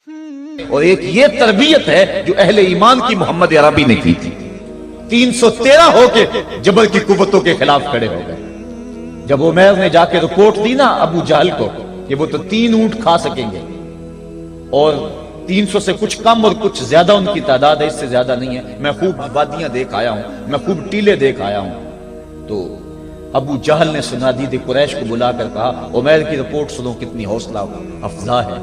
اور ایک یہ تربیت ہے جو اہل ایمان کی محمد عربی نے کی تھی. 313 ہو کے جبل کی قوتوں کے خلاف کھڑے ہو گئے. جب عمیر نے جا کے رپورٹ دی نا ابو جہل کو کہ وہ تو 3 اونٹ کھا سکیں گے اور 300 سے کچھ کم اور کچھ زیادہ ان کی تعداد ہے، اس سے زیادہ نہیں ہے، میں خوب وادیاں دیکھ آیا ہوں، میں خوب ٹیلے دیکھ آیا ہوں. تو ابو جہل نے سنادید قریش کو بلا کر کہا عمیر کی رپورٹ سنو کتنی حوصلہ افزا ہے.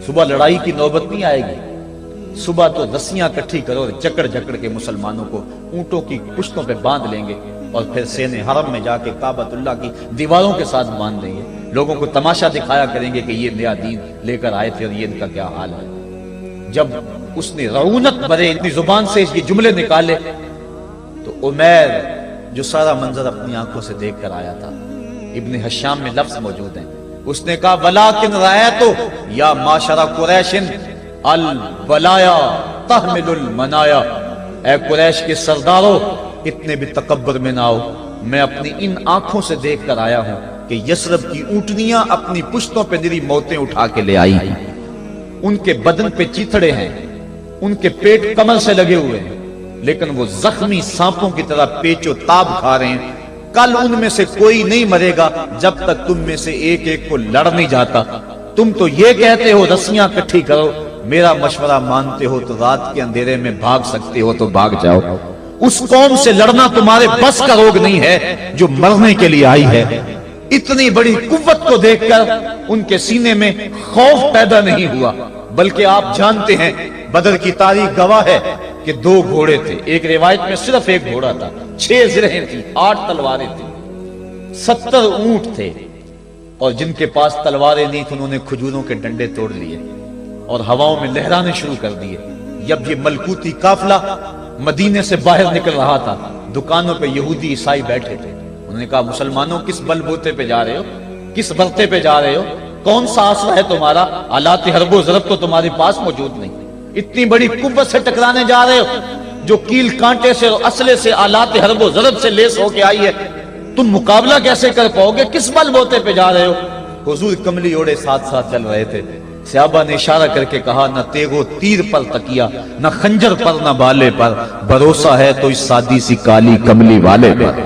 صبح لڑائی کی نوبت نہیں آئے گی، صبح تو رسیاں کٹھی کرو اور جکڑ جکڑ کے مسلمانوں کو اونٹوں کی پشتوں پہ باندھ لیں گے اور پھر سین حرم میں جا کے کعبۃ اللہ کی دیواروں کے ساتھ باندھ دیں گے. لوگوں کو تماشا دکھایا کریں گے کہ یہ نیا دین لے کر آئے تھے اور یہ ان کا کیا حال ہے. جب اس نے رعونت بھرے اتنی زبان سے یہ جملے نکالے تو عمیر جو سارا منظر اپنی آنکھوں سے دیکھ کر آیا تھا، ابن حشام میں لفظ موجود ہیں، اس نے کہا وَلَٰكِنْ رَأَيْتُ یا معشر قریش البلایا تحمل المنایا. اے قریش کے سرداروں اتنے بھی تکبر میں نہ آؤ، میں اپنی ان آنکھوں سے دیکھ کر آیا ہوں کہ یثرب کی اونٹنیاں اپنی پشتوں پہ نری موتیں اٹھا کے لے آئی ہیں. ان کے بدن پہ چیتھڑے ہیں، ان کے پیٹ کمر سے لگے ہوئے ہیں، لیکن وہ زخمی سانپوں کی طرح پیچ و تاب کھا رہے ہیں. کل ان میں سے کوئی نہیں مرے گا جب تک تم میں سے ایک ایک کو لڑ نہیں جاتا. تم تو یہ کہتے ہو رسیاں کٹھی کرو، میرا مشورہ مانتے ہو تو رات کے اندھیرے میں بھاگ سکتے ہو تو بھاگ جاؤ. اس قوم سے لڑنا تمہارے بس کا روگ نہیں ہے جو مرنے کے لیے آئی ہے. اتنی بڑی قوت کو دیکھ کر ان کے سینے میں خوف پیدا نہیں ہوا، بلکہ آپ جانتے ہیں بدر کی تاریخ گواہ ہے کہ 2 گھوڑے تھے. ایک روایت میں صرف ایک گھوڑا تھا، 6 زرہیں تھی، 8 تلواریں تھیں، 70 اونٹ تھے، اور جن کے پاس تلواریں نہیں تھیں انہوں نے کھجوروں کے ڈنڈے توڑ لیے اور ہواؤں میں لہرانے شروع کر دیے. جب یہ ملکوتی قافلہ مدینے سے باہر نکل رہا تھا، دکانوں پہ یہودی عیسائی بیٹھے تھے. انہوں نے کہا مسلمانوں کس بل بوتے پہ جا رہے ہو، کس برتے پہ جا رہے ہو، کون سا آسرا ہے تمہارا، آلات حرب و ضرب تو تمہارے پاس موجود نہیں. اتنی بڑی قوت سے ٹکرانے جا رہے ہو جو کیل کانٹے سے اور اسلحے سے آلات حرب و ضرب سے لیس ہو کے آئی ہے. تم مقابلہ کیسے کر پاؤ گے، کس بل بوتے پہ جا رہے ہو. حضور کملی اوڑے ساتھ ساتھ چل رہے تھے. صحابہ نے اشارہ کر کے کہا نہ تیغو تیر پر تکیا، نہ خنجر پر، نہ بالے پر، بھروسہ ہے تو اس سادی سی کالی کملی والے پر.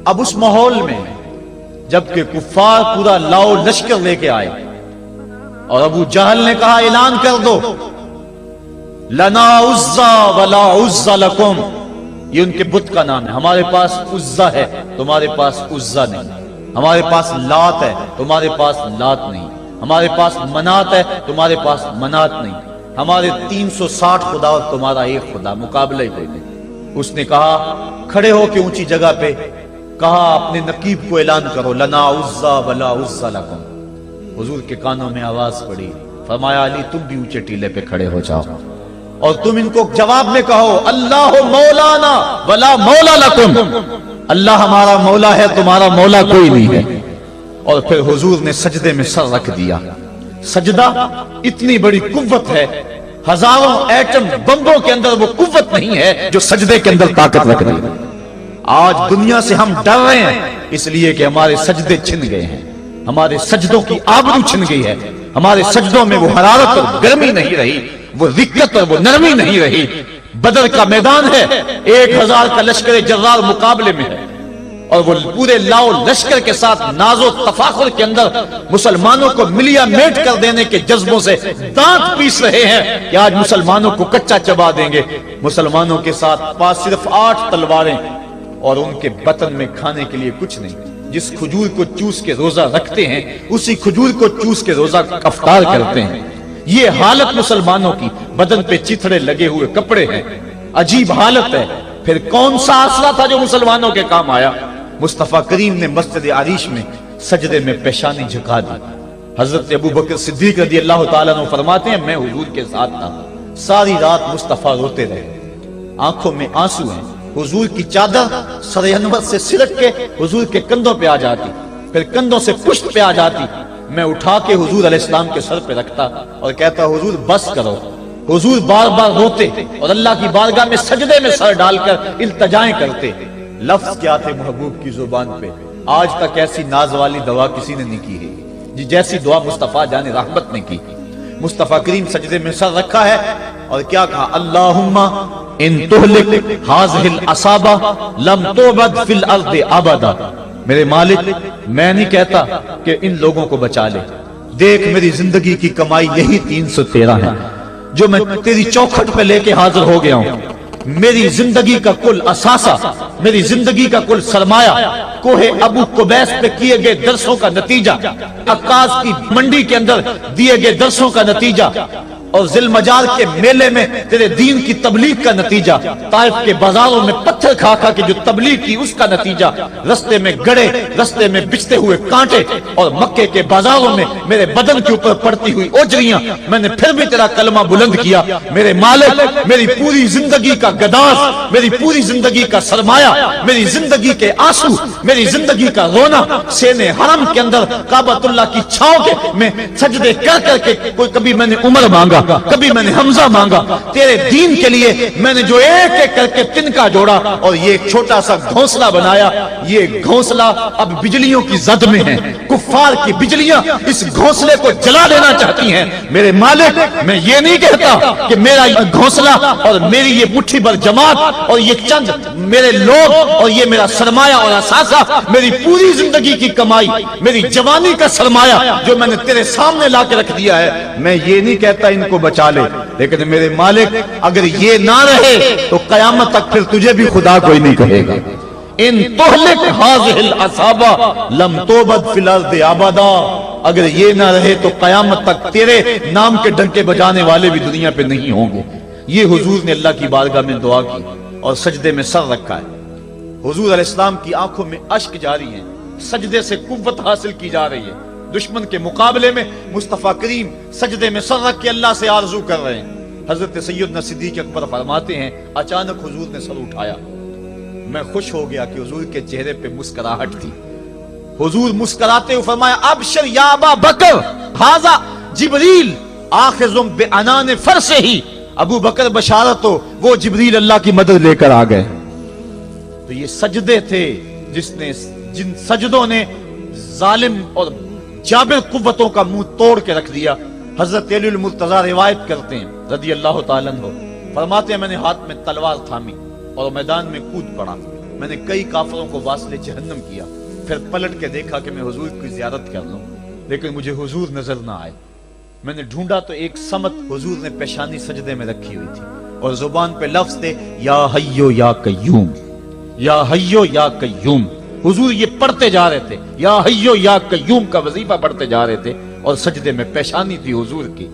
اب اس ماحول میں جبکہ کفار پورا لاؤ لشکر لے کے آئے اور ابو جہل نے کہا اعلان کر دو لنا عزا ولا عزا لکم، یہ ان کے بت کا نام ہے. ہمارے پاس عزا ہے، تمہارے پاس عزا نہیں. ہمارے پاس لات ہے، تمہارے پاس لات نہیں. ہمارے پاس منات ہے، تمہارے پاس منات نہیں. ہمارے 360 خدا اور تمہارا ایک خدا، مقابلہ ہی کوئی نہیں. اس نے کہا کھڑے ہو کے اونچی جگہ پہ کہا اپنے نقیب کو اعلان کرو لنا عزا ولا عزا لکم. حضور کے کانوں میں آواز پڑی، فرمایا علی تم بھی اونچے ٹیلے پہ کھڑے ہو جاؤ اور تم ان کو جواب میں کہو اللہ مولانا ولا مولا لکم، اللہ ہمارا مولا ہے، تمہارا مولا کوئی نہیں ہے. اور پھر حضور نے سجدے میں سر رکھ دیا. سجدہ اتنی بڑی قوت ہے، ہزاروں ایٹم بمبوں کے اندر وہ قوت نہیں ہے جو سجدے کے اندر طاقت رکھ دی. آج دنیا سے ہم ڈر رہے ہیں اس لیے کہ ہمارے سجدے چھن گئے ہیں، ہمارے سجدوں کی آبرو چھن گئی ہے، ہمارے سجدوں میں وہ حرارت اور گرمی نہیں رہی، وہ رقت اور وہ نرمی نہیں رہی. بدر کا میدان ہے، 1000 کا لشکر جرار مقابلے میں ہے اور وہ پورے لاؤ لشکر کے ساتھ ناز و تفاخر کے اندر مسلمانوں کو ملیا میٹ کر دینے کے جذبوں سے دانت پیس رہے ہیں کہ آج مسلمانوں کو کچا چبا دیں گے. مسلمانوں کے ساتھ پاس صرف 8 تلواریں اور ان کے بطن میں کھانے کے لیے کچھ نہیں. جس کھجور کو چوس کے روزہ رکھتے ہیں اسی کھجور کو چوس کے روزہ افطار کرتے ہیں. یہ حالت مسلمانوں کی، بدن پہ چیتھڑے لگے ہوئے کپڑے ہیں، عجیب حالت ہے. پھر کون سا آسرا تھا جو مسلمانوں کے کام آیا. مصطفیٰ کریم نے مسجد عریش میں سجدے میں پیشانی جھکا دی. حضرت ابو بکر صدیق رضی اللہ تعالیٰ عنہ فرماتے ہیں میں حضور کے ساتھ تھا، ساری رات مصطفیٰ روتے رہے، آنکھوں میں آنسو ہیں. حضور کی چادر سر انور سے سرک کے حضور کے کندھوں پہ آ جاتی، پھر کندھوں سے پشت پہ آ جاتی. میں اٹھا کے حضور علیہ السلام کے سر پہ رکھتا اور کہتا حضور بس کرو. حضور بار بار روتے اور اللہ کی بارگاہ میں سجدے میں سر ڈال کر التجائیں کرتے. لفظ کیا تھے محبوب کی زبان پہ، آج تک ایسی ناز والی دعا کسی نے نہیں کی ہے جیسی دعا مصطفیٰ جان رحمت نے کی۔ مصطفیٰ کریم سجدے میں سر رکھا ہے اور کیا کہا؟ اللہم ان تہلک ہذہ العصابہ لم تعبد فی الارض ابدا۔ میرے مالک میں نہیں کہتا کہ ان لوگوں کو بچا لے، دیکھ میری زندگی کی کمائی یہی 313 ہے جو میں تیری چوکھٹ پہ لے کے حاضر ہو گیا ہوں۔ میری زندگی کا کل اثاثہ، میری زندگی کا کل سرمایہ کوہ ابو قبیس پہ کیے گئے درسوں کا نتیجہ، عکاظ کی منڈی کے اندر دیے گئے درسوں کا نتیجہ، اور ذی المجال کے میلے میں تیرے دین کی تبلیغ کا نتیجہ، طائف کے بازاروں میں پتھر کھا کھا کے جو تبلیغ کی اس کا نتیجہ، رستے میں گڑے، رستے میں بچتے ہوئے کانٹے، اور مکے کے بازاروں میں میرے بدن کے اوپر پڑتی ہوئی اوجریاں، میں نے پھر بھی تیرا کلمہ بلند کیا۔ میرے مالک میری پوری زندگی کا گداز، میری پوری زندگی کا سرمایہ، میری زندگی کے آنسو، میری زندگی کا رونا سین حرم کے اندر کعبۃ اللہ کی چھاؤں کے میں سجدے کر کر کے، کوئی کبھی میں نے عمر مانگا، کبھی میں نے حمزہ مانگا، تیرے دین کے لیے میں نے جو ایک ایک کر کے تنکا جوڑا اور یہ ایک چھوٹا سا گھونسلہ بنایا۔ یہ گھونسلہ اب بجلیوں کی زد میں ہے، کفار کی بجلیاں اس گھونسلے کو جلا دینا چاہتی ہیں۔ میرے مالک میں یہ نہیں کہتا کہ میرا گھونسلہ اور میری یہ مٹھی بھر جماعت اور یہ چند میرے لوگ اور یہ میرا سرمایہ اور اثاثہ، میری پوری زندگی کی کمائی، میری جوانی کا سرمایہ جو میں نے تیرے سامنے لا کے رکھ دیا ہے، میں یہ نہیں کہتا ان کو بچا لے، لیکن میرے مالک اگر یہ نہ رہے تو قیامت تک پھر تجھے بھی خدا کوئی نہیں کہے گا۔ ان تہلک ہذہ العصابہ لم تعبد فی الارض ابدا، اگر یہ نہ رہے تو قیامت تک تیرے نام کے ڈنکے بجانے والے بھی دنیا پہ نہیں ہوں گے۔ یہ حضور نے اللہ کی بارگاہ میں دعا کی اور سجدے میں سر رکھا ہے۔ حضور علیہ السلام کی آنکھوں میں اشک جاری ہیں، سجدے سے قوت حاصل کی جا رہی ہے۔ دشمن کے مقابلے میں مصطفیٰ کریم سجدے میں سر رکھ کے اللہ سے آرزو کر رہے ہیں۔ حضرت سیدنا صدیق اکبر فرماتے ہیں اچانک حضور نے سر اٹھایا، میں خوش ہو گیا کہ حضور کے چہرے پہ مسکراہٹ تھی۔ حضور مسکراتے ہوئے فرمایا ابشر یا ابا بکر ھذا جبریل آخذ بعنان فرسہ، ابو بکر بشارت ہو، وہ جبریل اللہ کی مدد لے کر آ گئے۔ تو یہ سجدے تھے جن سجدوں نے ظالم اور جابر قوتوں کا منہ توڑ کے رکھ دیا۔ حضرت علی المرتضیٰ روایت کرتے ہیں رضی اللہ تعالیٰ عنہ، فرماتے ہیں میں نے ہاتھ میں تلوار تھامی اور میدان میں کود پڑا، میں نے کئی کافروں کو واصل جہنم کیا، پھر پلٹ کے دیکھا کہ میں حضور کی زیارت کر لوں، لیکن مجھے حضور نظر نہ آئے۔ میں نے ڈھونڈا تو ایک سمت حضور نے پیشانی سجدے میں رکھی ہوئی تھی اور زبان پہ لفظ تھے یا حیو یا قیوم، یا حیو یا قیوم۔ حضور یہ پڑھتے جا رہے تھے، یا حیو یا قیوم کا وظیفہ پڑھتے جا رہے تھے اور سجدے میں پیشانی تھی حضور کی۔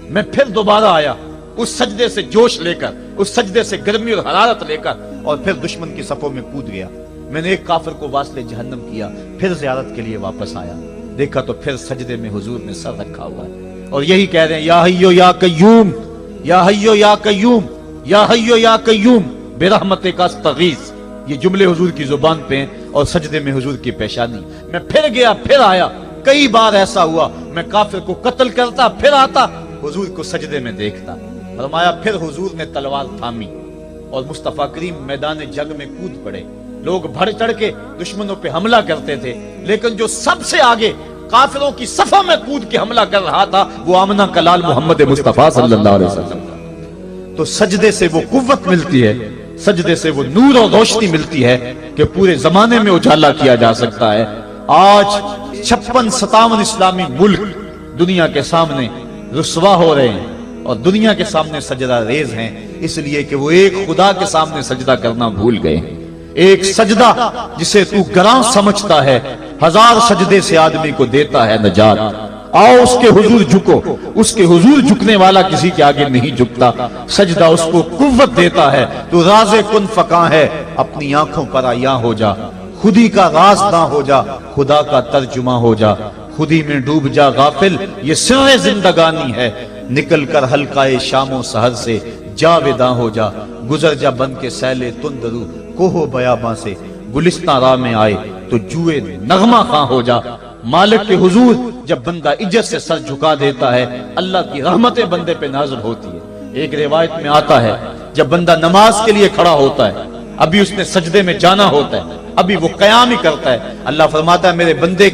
میں پھر دوبارہ آیا اس سجدے سے جوش لے کر، اس سجدے سے گرمی اور حرارت لے کر، اور پھر دشمن کی صفوں میں کود گیا۔ میں نے ایک کافر کو واصل جہنم کیا، پھر زیارت کے لیے واپس آیا، دیکھا تو پھر سجدے میں حضور نے سر رکھا ہوا ہے اور یہی کہہ رہے ہیں یا حیو یا قیوم، یا حیو یا قیوم، یا حیو یا قیوم برحمتک استغیث۔ یہ جملے حضور کی زبان پہ ہیں اور سجدے میں حضور کی پیشانی۔ میں پھر گیا، پھر آیا، کئی بار ایسا ہوا میں کافر کو قتل کرتا، پھر آتا حضور کو سجدے میں دیکھتا۔ فرمایا پھر حضور نے تلوار تھامی اور مصطفیٰ کریم میدان جنگ میں کود پڑے۔ لوگ بڑھ چڑھ کے دشمنوں پہ حملہ کرتے تھے، لیکن جو سب سے آگے کافروں کی صفوں میں کود کے حملہ کر رہا تھا وہ آمنہ کا لال محمد مصطفیٰ صلی اللہ علیہ وسلم۔ تو سجدے سے وہ قوت ملتی ہے، سجدے سے وہ نور اور روشنی ملتی ہے کہ پورے زمانے میں اجالا کیا جا سکتا ہے۔ آج 56-57 اسلامی ملک دنیا کے سامنے رسوا ہو رہے ہیں اور دنیا کے سامنے سجدہ ریز ہیں، اس لیے کہ وہ ایک خدا کے سامنے سجدہ کرنا بھول گئے ہیں۔ ایک سجدہ جسے تو گراں سمجھتا ہے 1000 سجدے سے آدمی کو دیتا ہے نجات۔ آؤ اس کے حضور جھکو، اس کے حضور جھکنے والا کسی کے آگے نہیں جھکتا۔ سجدہ اس کو قوت دیتا ہے، تو راز کن فکاں ہے اپنی آنکھوں پر عیاں ہو جا، خودی کا راز نہ ہو جا، خدا کا ترجمہ ہو جا، خودی میں ڈوب جا غافل، یہ سر زندگانی ہے، نکل کر حلقہ شام و سحر سے جاویداں ہو جا، گزر جا بن کے سیلے تندرو کوہ بیاباں سے، گلستان راہ میں آئے تو جوئے نغمہ خواں ہو جا۔ مالک کے حضور جب بندہ عزت سے سر جھکا دیتا ہے اللہ کی رحمتیں بندے پہ نازل ہوتی ہے۔ ایک روایت میں آتا ہے جب بندہ نماز کے لیے کھڑا ہوتا ہے ابھی اس نے سجدے میں جانا ہوتا ہے، ابھی وہ قیام ہی کرتا ہے۔ اللہ فرماتا ہے میرے بندے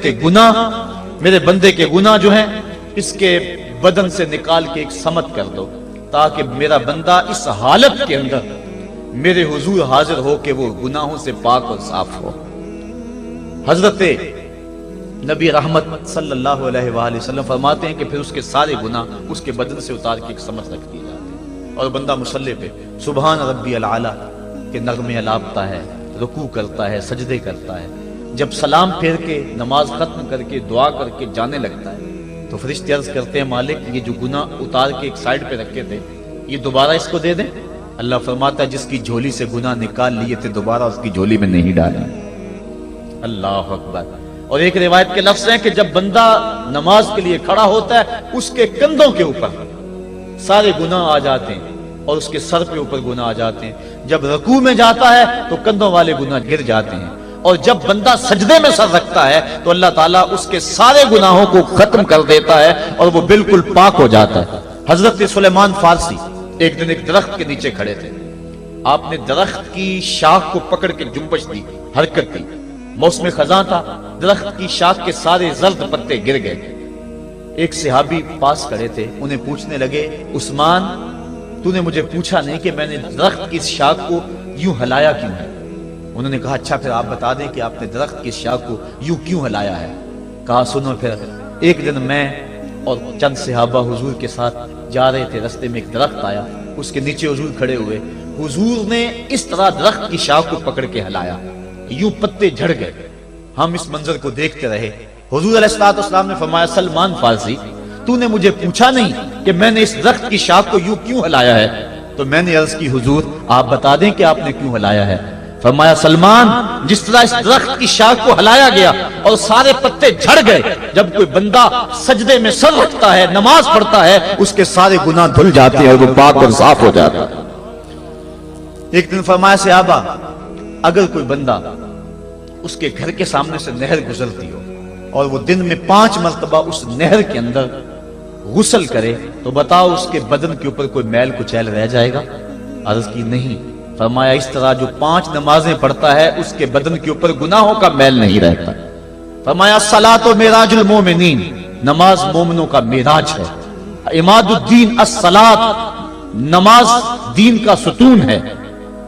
کے گناہ جو ہیں اس کے بدن سے نکال کے ایک سمت کر دو، تاکہ میرا بندہ اس حالت کے اندر میرے حضور حاضر ہو کہ وہ گناہوں سے پاک اور صاف ہو۔ حضرت نبی رحمت صلی اللہ علیہ وآلہ وسلم فرماتے ہیں کہ پھر اس کے سارے گناہ اس کے بدن سے اتار کے ایک سمت رکھ دیے جاتے ہیں، اور بندہ مصلی پہ سبحان ربی العالی کے نغمے الاپتا ہے، رکوع کرتا ہے، سجدے کرتا ہے۔ جب سلام پھیر کے نماز ختم کر کے دعا کر کے جانے لگتا ہے تو فرشتے عرض کرتے ہیں مالک یہ جو گناہ اتار کے ایک سائیڈ پہ رکھے تھے یہ دوبارہ اس کو دے دیں؟ اللہ فرماتا ہے جس کی جھولی سے گناہ نکال لیے تھے دوبارہ اس کی جھولی میں نہیں ڈالیں۔ اللہ اکبر۔ اور ایک روایت کے لفظ ہیں کہ جب بندہ نماز کے لیے کھڑا ہوتا ہے اس کے کندھوں کے اوپر سارے گناہ آ جاتے ہیں اور اس کے سر پہ اوپر گناہ آ جاتے ہیں۔ جب رکوع میں جاتا ہے تو کندھوں والے گناہ گر جاتے ہیں، اور جب بندہ سجدے میں سر رکھتا ہے تو اللہ تعالیٰ اس کے سارے گناہوں کو ختم کر دیتا ہے اور وہ بالکل پاک ہو جاتا ہے۔ حضرت سلیمان فارسی ایک دن ایک درخت کے نیچے کھڑے تھے، آپ نے درخت کی شاخ کو پکڑ کے جنبش دی، حرکت دی، موسم خزاں تھا، درخت کی شاخ کے سارے زرد پتے گر گئے۔ ایک صحابی پاس کھڑے تھے، انہیں پوچھنے لگے عثمان تو نے مجھے پوچھا نہیں کہ میں نے درخت کی اس شاخ کو یوں ہلایا کیوں ہے؟ انہوں نے کہا اچھا پھر آپ بتا دیں کہ آپ نے درخت کی شاخ کو یوں کیوں ہلایا ہے؟ کہا سنو پھر ایک دن میں اور چند صحابہ حضور کے ساتھ جا رہے تھے، رستے میں ایک درخت آیا، اس کے نیچے حضور کھڑے ہوئے، حضور نے اس طرح درخت کی شاخ کو پکڑ کے ہلایا، یوں پتے جھڑ گئے۔ ہم اس منظر کو دیکھتے رہے۔ حضور علیہ الصلوۃ والسلام نے فرمایا سلمان فارسی تو نے مجھے پوچھا نہیں کہ میں نے اس درخت کی شاخ کو یوں کیوں ہلایا ہے؟ تو میں نے عرض کی حضور آپ بتا دیں کہ آپ نے کیوں ہلایا ہے؟ فرمایا سلمان جس طرح اس درخت کی شاخ کو ہلایا گیا اور سارے پتے جھڑ گئے، جب کوئی بندہ سجدے میں سر رکھتا ہے نماز پڑھتا ہے اس کے سارے گناہ دھل جاتے ہیں اور وہ پاک اور صاف ہو جاتا ہے۔ ایک دن فرمایا صحابہ اگر کوئی بندہ اس کے گھر کے سامنے سے نہر گزرتی ہو اور وہ دن میں 5 مرتبہ اس نہر کے اندر غسل کرے تو بتاؤ اس کے بدن کے اوپر کوئی میل کچیل رہ جائے گا؟ عرض کی نہیں۔ فرمایا اس طرح جو 5 نمازیں پڑھتا ہے اس کے بدن کے اوپر گناہوں کا میل نہیں رہتا۔ فرمایا الصلاۃ معراج المومنین، نماز مومنوں کا معراج ہے۔ عماد الدین الصلاۃ، نماز دین کا ستون ہے۔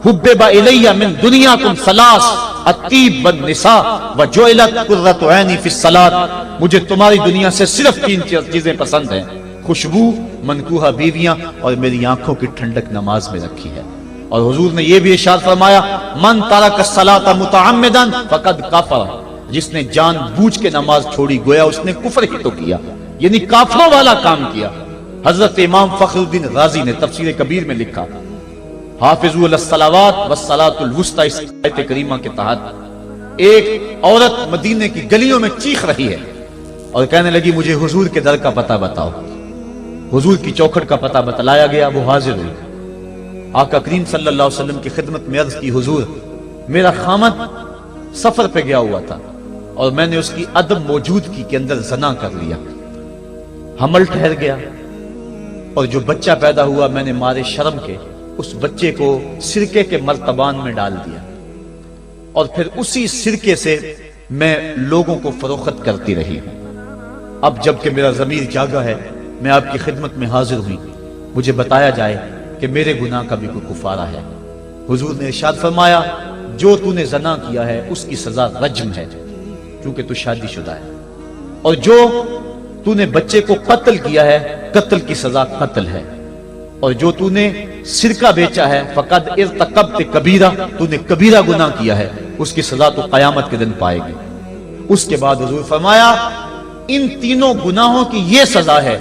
حبب الی من دنیاکم ثلاث الطیب والنساء وجعلت قرۃ عینی فی الصلاۃ، مجھے تمہاری دنیا سے صرف 3 چیزیں پسند ہیں، خوشبو، منکوحہ بیویاں، اور میری آنکھوں کی ٹھنڈک نماز میں رکھی ہے۔ اور حضور نے یہ بھی ارشاد فرمایا من ترک الصلاۃ متعمدا فقد کفر، جس نے جان بوجھ کے نماز چھوڑی گویا اس نے کفر ہی تو کیا، یعنی کافروں والا کام کیا۔ حضرت امام فخر الدین رازی نے تفسیر کبیر میں لکھا حافظوا علی الصلوات والصلاۃ الوسطی، اس آیت کریمہ کے تحت ایک عورت مدینے کی گلیوں میں چیخ رہی ہے اور کہنے لگی مجھے حضور کے در کا پتہ بتاؤ۔ حضور کی چوکھٹ کا پتہ بتلایا گیا، وہ حاضر ہوئی۔ آقا کریم صلی اللہ علیہ وسلم کی خدمت میں عرض کی حضور میرا خامد سفر پہ گیا ہوا تھا اور میں نے اس کی عدم موجودگی کے اندر زنا کر لیا، حمل ٹھہر گیا، اور جو بچہ پیدا ہوا میں نے مارے شرم کے اس بچے کو سرکے کے مرتبان میں ڈال دیا، اور پھر اسی سرکے سے میں لوگوں کو فروخت کرتی رہی۔ اب جب کہ میرا ضمیر جاگا ہے میں آپ کی خدمت میں حاضر ہوئی، مجھے بتایا جائے کہ میرے گناہ کا بھی کوئی کفارہ ہے۔ حضور نے ارشاد فرمایا جو تو نے زنا کیا ہے اس کی سزا رجم ہے کیونکہ تو شادی شدہ ہے، اور جو تو نے بچے کو قتل کیا ہے قتل کی سزا قتل ہے، اور جو تو نے سرکہ بیچا ہے فقد ارتکبت کبیرہ، تو نے کبیرہ گناہ کیا ہے، اس کی سزا تو قیامت کے دن پائے گی۔ اس کے بعد حضور فرمایا ان تینوں گناہوں کی یہ سزا ہے،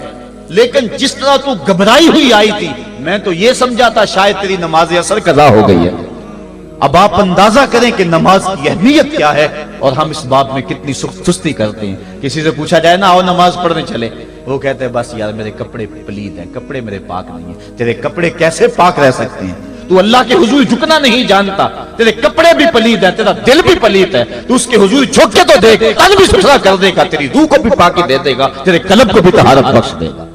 لیکن جس طرح تو گھبرائی ہوئی آئی تھی میں تو یہ سمجھا تھا شاید تیری نماز اثر قضا ہو گئی ہے۔ اب آپ اندازہ کریں کہ نماز کی اہمیت کیا ہے اور ہم اس باب میں کتنی سستی کرتے ہیں۔ کسی سے پوچھا جائے نا آؤ نماز پڑھنے چلے، وہ کہتے ہیں بس یار میرے کپڑے پلید ہیں، کپڑے میرے پاک نہیں ہیں۔ تیرے کپڑے کیسے پاک رہ سکتے ہیں؟ تو اللہ کے حضور جھکنا نہیں جانتا، تیرے کپڑے بھی پلید ہیں، تیرا دل بھی پلید ہے، تو اس کے حضور جھک کے تو دیکھ، تن بھی ستھرا کر دے گا، تیری روح کو بھی پاکی دے دے گا، تیرے قلب کو بھی طہارت بخش دے گا۔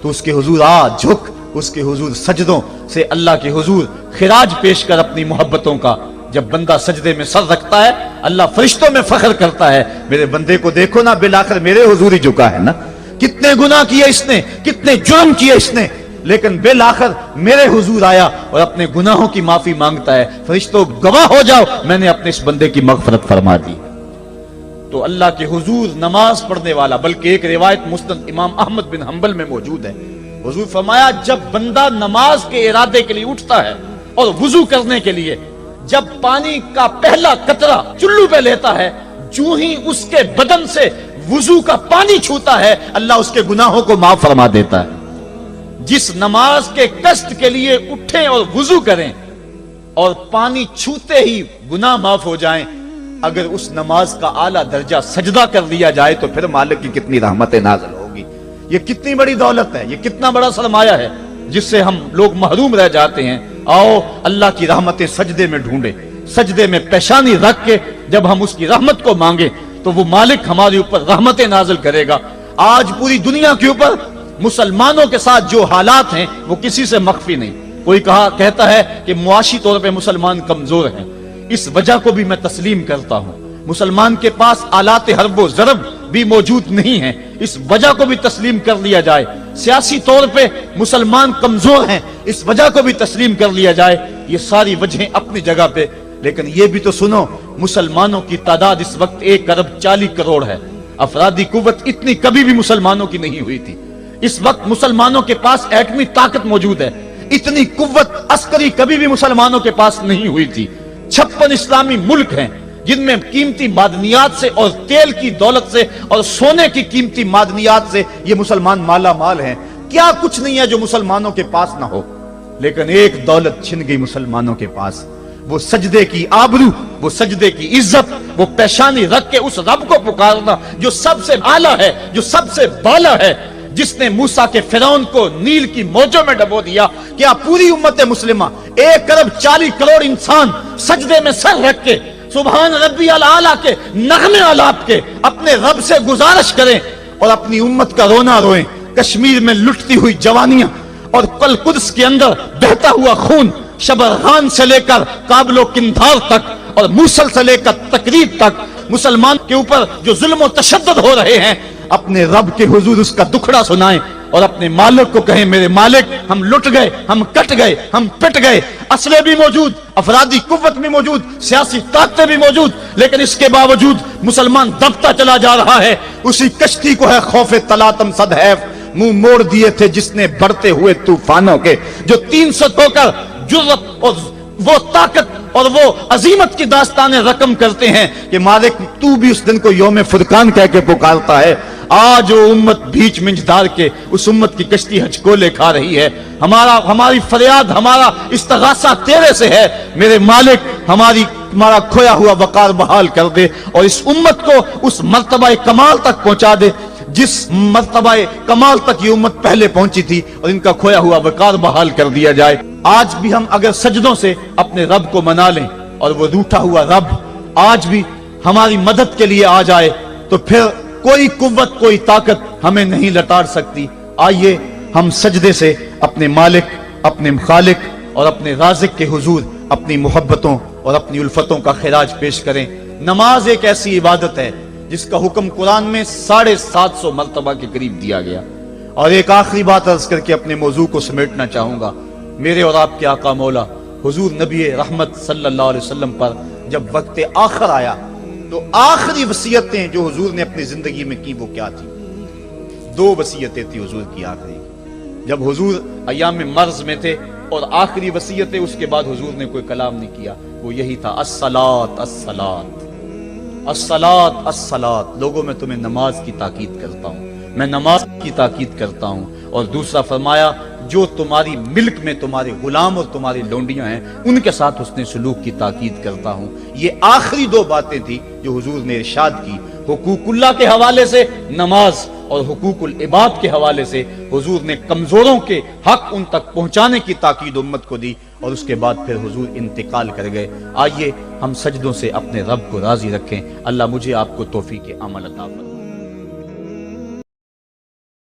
تو اس کے حضور آ جھک، اس کے حضور سجدوں سے اللہ کے حضور خراج پیش کر اپنی محبتوں کا جب بندہ سجدے میں سر رکھتا ہے اللہ فرشتوں میں فخر کرتا ہے، میرے بندے کو دیکھو نا بالآخر میرے حضور ہی جھکا ہے نا، کتنے گناہ کیے اس نے، کتنے جرم کیے اس نے، لیکن بالآخر میرے حضور آیا اور اپنے گناہوں کی معافی مانگتا ہے، فرشتوں گواہ ہو جاؤ میں نے اپنے اس بندے کی مغفرت فرما دی۔ تو اللہ کے حضور نماز پڑھنے والا، بلکہ ایک روایت مسند امام احمد بن حنبل میں موجود ہے، حضور فرمایا جب بندہ نماز کے ارادے کے لیے اٹھتا ہے اور وضو کرنے کے لیے جب پانی کا پہلا قطرہ چلو پہ لیتا ہے، جو ہی اس کے بدن سے وضو کا پانی چھوتا ہے اللہ اس کے گناہوں کو معاف فرما دیتا ہے۔ جس نماز کے قصد کے لیے اٹھیں اور وضو کریں اور پانی چھوتے ہی گناہ معاف ہو جائیں، اگر اس نماز کا اعلیٰ درجہ سجدہ کر لیا جائے تو پھر مالک کی کتنی رحمت نازل ہوگی، یہ کتنی بڑی دولت ہے، یہ کتنا بڑا سرمایہ ہے جس سے ہم لوگ محروم رہ جاتے ہیں۔ آؤ اللہ کی رحمتیں سجدے میں ڈھونڈیں، سجدے میں پیشانی رکھ کے جب ہم اس کی رحمت کو مانگیں تو وہ مالک ہمارے اوپر رحمتیں نازل کرے گا۔ آج پوری دنیا کے اوپر مسلمانوں کے ساتھ جو حالات ہیں وہ کسی سے مخفی نہیں، کوئی کہتا ہے کہ معاشی طور پہ مسلمان کمزور ہیں، اس وجہ کو بھی میں تسلیم کرتا ہوں، مسلمان کے پاس آلات حرب و ضرب بھی موجود نہیں ہیں، اس وجہ کو بھی تسلیم کر لیا جائے، سیاسی طور پہ مسلمان کمزور ہیں اس وجہ کو بھی تسلیم کر لیا جائے، یہ ساری وجہیں اپنی جگہ پہ، لیکن یہ بھی تو سنو مسلمانوں کی تعداد اس وقت 1.40 کروڑ ہے، افرادی قوت اتنی کبھی بھی مسلمانوں کی نہیں ہوئی تھی، اس وقت مسلمانوں کے پاس ایٹمی طاقت موجود ہے، اتنی قوت عسکری کبھی بھی مسلمانوں کے پاس نہیں ہوئی تھی، 56 اسلامی ملک ہیں جن میں قیمتی معدنیات سے اور تیل کی دولت سے اور سونے کی قیمتی معدنیات سے یہ مسلمان مالا مال ہیں، کیا کچھ نہیں ہے جو مسلمانوں کے پاس نہ ہو، لیکن ایک دولت چھن گئی مسلمانوں کے پاس، وہ سجدے کی آبرو، وہ سجدے کی عزت، وہ پیشانی رکھ کے اس رب کو پکارنا جو سب سے اعلیٰ ہے، جو سب سے بالا ہے، جس نے موسیٰ کے فرعون کو نیل کی موجوں میں ڈبو دیا۔ کیا پوری امت مسلمہ 1.40 کروڑ انسان سجدے میں سر رکھ کے سبحان ربی الاعلیٰ کے نغمے آلات کے اپنے رب سے گزارش کریں اور اپنی امت کا رونا روئیں، کشمیر میں لٹتی ہوئی جوانیاں اور قدس کے اندر بہتا ہوا خون، شبرغان سے لے کر کابل و قندھار تک اور موصل سے لے کر تقریب تک مسلمان کے اوپر جو ظلم و تشدد ہو رہے ہیں، اپنے رب کے حضور اس کا دکھڑا سنائیں اور اپنے مالک کو کہیں میرے مالک ہم لٹ گئے، ہم کٹ گئے، ہم پٹ گئے، اسلحے بھی موجود، افرادی قوت بھی موجود، سیاسی طاقتیں بھی موجود، لیکن اس کے باوجود مسلمان دبتا چلا جا رہا ہے۔ اسی کشتی کو ہے خوف تلاطم صدحیف منہ موڑ دیے تھے جس نے بڑھتے ہوئے طوفانوں کے، جو 300 ہو کر جرأت اور وہ طاقت اور وہ عظیمت کی داستانیں رقم کرتے ہیں کہ مالک تو بھی اس دن کو یوم فرقان کہہ کے پکارتا ہے۔ آج وہ امت بیچ منجدار کے اس امت کی کشتی ہچکولے کھا رہی ہے، ہماری فریاد، ہمارا استغاثہ تیرے سے ہے، میرے مالک ہمارا کھویا ہوا وقار بحال کر دے اور اس امت کو اس مرتبہ کمال تک پہنچا دے جس مرتبہ کمال تک یہ امت پہلے پہنچی تھی، اور ان کا کھویا ہوا وقار بحال کر دیا جائے۔ آج بھی ہم اگر سجدوں سے اپنے رب کو منا لیں اور وہ روٹھا ہوا رب آج بھی ہماری مدد کے لیے آ جائے تو پھر کوئی قوت، کوئی طاقت ہمیں نہیں لٹاڑ سکتی۔ آئیے ہم سجدے سے اپنے مالک، اپنے خالق اور اپنے رازق کے حضور اپنی محبتوں اور اپنی الفتوں کا خراج پیش کریں۔ نماز ایک ایسی عبادت ہے جس کا حکم قرآن میں 750 مرتبہ کے قریب دیا گیا۔ اور ایک آخری بات عرض کر کے اپنے موضوع کو سمیٹنا چاہوں گا، میرے اور آپ کے آقا مولا حضور نبی رحمت صلی اللہ علیہ وسلم پر جب وقت آخر آیا تو آخری وصیتیں جو حضور نے اپنی زندگی میں کی وہ کیا تھی؟ 2 وصیتیں تھی حضور کی آخری، جب حضور ایام مرض میں تھے، اور آخری وصیتیں اس کے بعد حضور نے کوئی کلام نہیں کیا، وہ یہی تھا الصلاۃ الصلاۃ الصلاۃ الصلاۃ، لوگوں میں تمہیں نماز کی تاکید کرتا ہوں، میں نماز کی تاکید کرتا ہوں۔ اور دوسرا فرمایا جو تمہاری ملک میں تمہارے غلام اور تمہاری لونڈیاں ہیں ان کے ساتھ حسن سلوک کی تاکید کرتا ہوں۔ یہ آخری 2 باتیں تھی جو حضور نے ارشاد کی، حقوق اللہ کے حوالے سے نماز اور حقوق العباد کے حوالے سے حضور نے کمزوروں کے حق ان تک پہنچانے کی تاکید امت کو دی، اور اس کے بعد پھر حضور انتقال کر گئے۔ آئیے ہم سجدوں سے اپنے رب کو راضی رکھیں، اللہ مجھے آپ کو توفیق عمل عطا فرمائے۔